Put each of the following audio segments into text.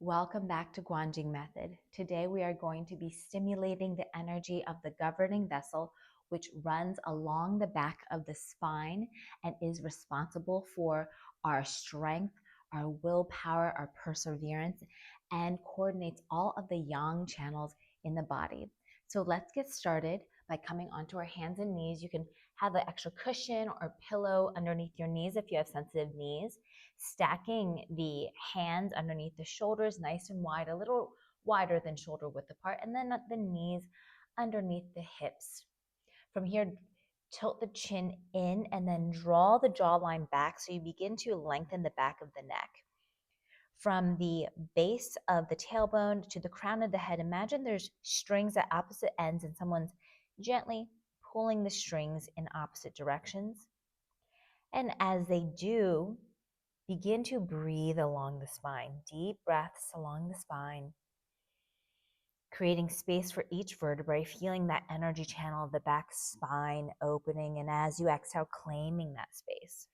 Welcome back to GuanJing method. Today we are going to be stimulating the energy of the governing vessel, which runs along the back of the spine and is responsible for our strength, our willpower, our perseverance, and coordinates all of the yang channels in the body. So let's get started by coming onto our hands and knees. You can have an extra cushion or pillow underneath your knees if you have sensitive knees. Stacking the hands underneath the shoulders nice and wide, a little wider than shoulder width apart, and then the knees underneath the hips. From here, tilt the chin in and then draw the jawline back so you begin to lengthen the back of the neck. From the base of the tailbone to the crown of the head, imagine there's strings at opposite ends and someone's gently pulling the strings in opposite directions. And as they do, begin to breathe along the spine, deep breaths along the spine, creating space for each vertebrae, feeling that energy channel of the back spine opening, and as you exhale, claiming that space.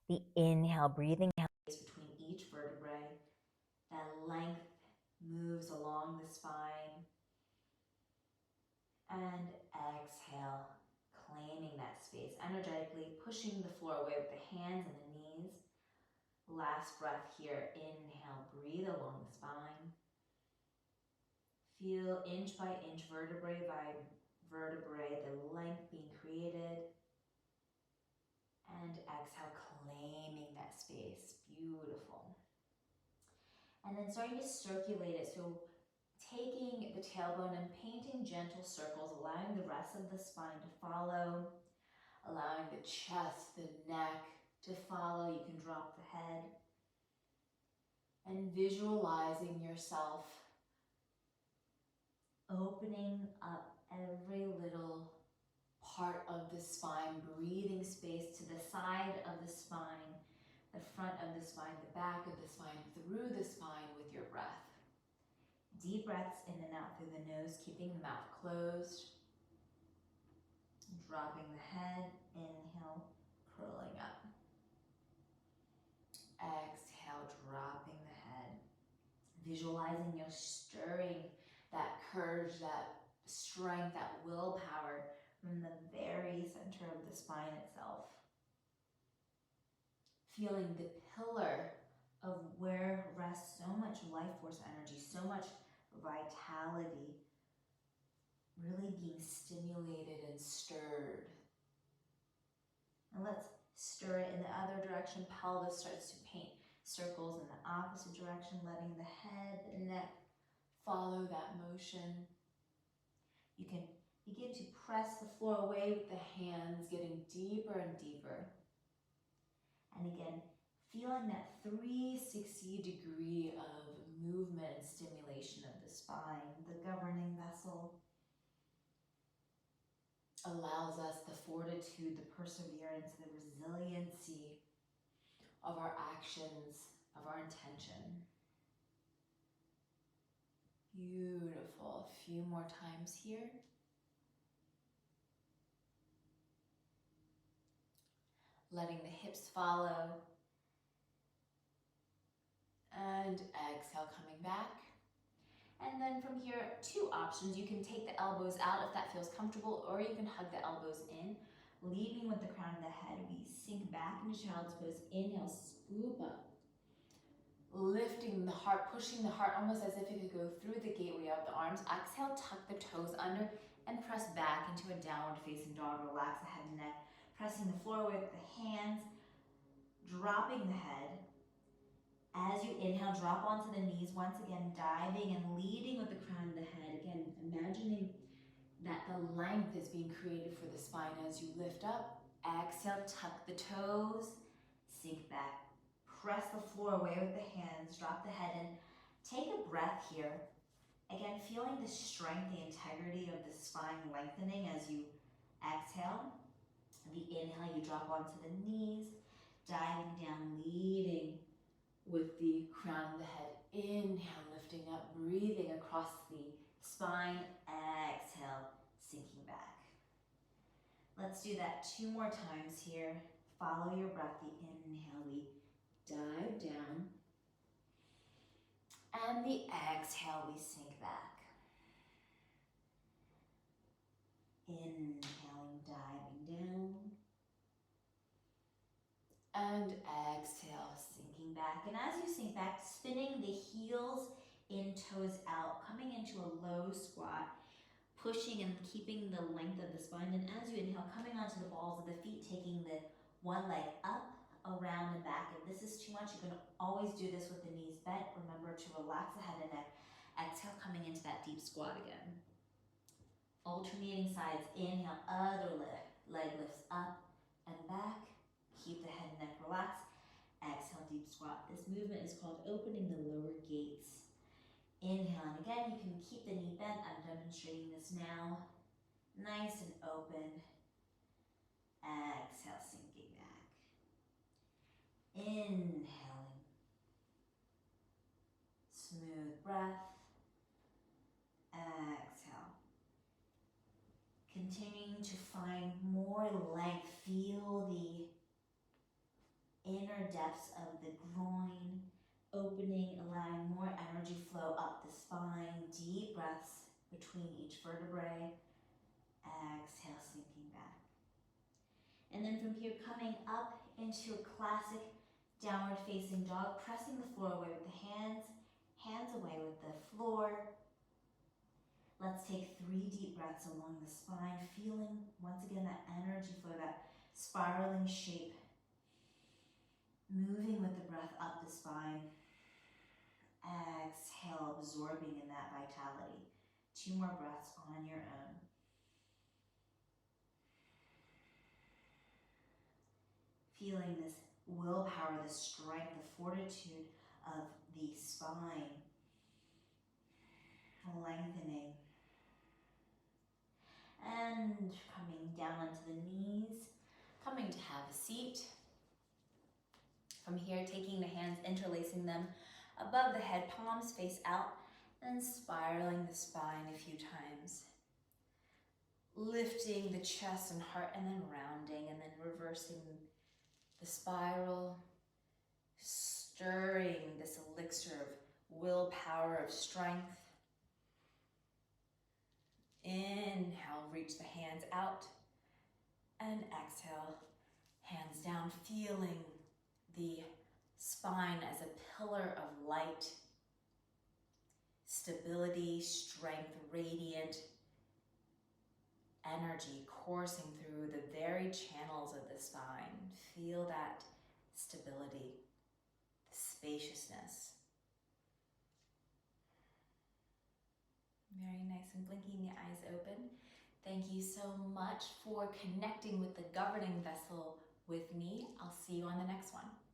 The inhale, breathing between each vertebrae, that length moves along the spine, and exhale, claiming that space, energetically pushing the floor away with the hands and the knees. Last breath here. Inhale, breathe along the spine. Feel inch by inch, vertebrae by vertebrae, the length being created. And exhale, claiming that space. Beautiful. And then starting to circulate it. So taking the tailbone and painting gentle circles, allowing the rest of the spine to follow, allowing the chest, the neck to follow. You can drop the head. And visualizing yourself opening up every little part of the spine, breathing space to the side of the spine, the front of the spine, the back of the spine, through the spine with your breath. Deep breaths in and out through the nose, keeping the mouth closed. Dropping the head, inhale, curling up. Exhale, dropping the head. Visualizing you're stirring that courage, that strength, that willpower from the very center of the spine itself. Feeling the pillar of where rests so much life force energy, so much vitality, really being stimulated and stirred. And let's stir it in the other direction. Pelvis starts to paint circles in the opposite direction, letting the head, the neck follow that motion. You can begin to press the floor away with the hands, getting deeper and deeper. And again, feeling that 360 degree of movement and stimulation of the spine. The governing vessel allows us the fortitude, the perseverance, the resiliency of our actions, of our intention. Beautiful. A few more times here. Letting the hips follow. And exhale, coming back. And then from here, two options. You can take the elbows out if that feels comfortable, or you can hug the elbows in. Leading with the crown of the head, we sink back into child's pose. Inhale, scoop up. Lifting the heart, pushing the heart almost as if it could go through the gateway of the arms. Exhale, tuck the toes under and press back into a downward facing dog. Relax the head and neck. Pressing the floor away with the hands. Dropping the head. As you inhale, drop onto the knees, once again diving and leading with the crown of the head. Again, imagining that the length is being created for the spine as you lift up. Exhale, tuck the toes, sink back. Press the floor away with the hands, drop the head in. Take a breath here. Again, feeling the strength, the integrity of the spine lengthening as you exhale. The inhale, you drop onto the knees, diving down, leading with the crown of the head. Inhale, lifting up, breathing across the spine. Exhale, sinking back. Let's do that two more times here. Follow your breath. The inhale, we dive down. And the exhale, we sink back. Inhaling, diving down. And exhale, sinking back. And as you sink back, spinning the heels in, toes out, coming into a low squat, pushing and keeping the length of the spine. And as you inhale, coming onto the balls of the feet, taking the one leg up, around and back. If this is too much, you can always do this with the knees bent. Remember to relax the head and neck. Exhale, coming into that deep squat again. Alternating sides. Inhale, other leg lifts up and back. Keep the head and neck relaxed. Exhale, deep squat. This movement is called opening the lower gates. Inhale, and again, you can keep the knee bent. I'm demonstrating this now. Nice and open. Exhale, sinking back. Inhaling. Smooth breath. Exhale. Continuing to find more length. Feel the inner depths of the groin, opening, allowing more energy flow up the spine. Deep breaths between each vertebrae. Exhale, sinking back. And then from here, coming up into a classic downward facing dog, pressing the floor away with the hands away with the floor. Let's take 3 deep breaths along the spine, feeling once again that energy flow, that spiraling shape, moving with the breath up the spine. Exhale, absorbing in that vitality. 2 more breaths on your own. Feeling this willpower, the strength, the fortitude of the spine. Lengthening. And coming down onto the knees, coming to have a seat. From here, taking the hands, interlacing them above the head, palms face out, and spiraling the spine a few times. Lifting the chest and heart, and then rounding, and then reversing the spiral, stirring this elixir of willpower, of strength. Inhale, reach the hands out, and exhale, hands down, feeling the spine as a pillar of light, stability, strength, radiant energy coursing through the very channels of the spine. Feel that stability, the spaciousness. Very nice, and blinking the eyes open. Thank you so much for connecting with the governing vessel with me. I'll see you on the next one.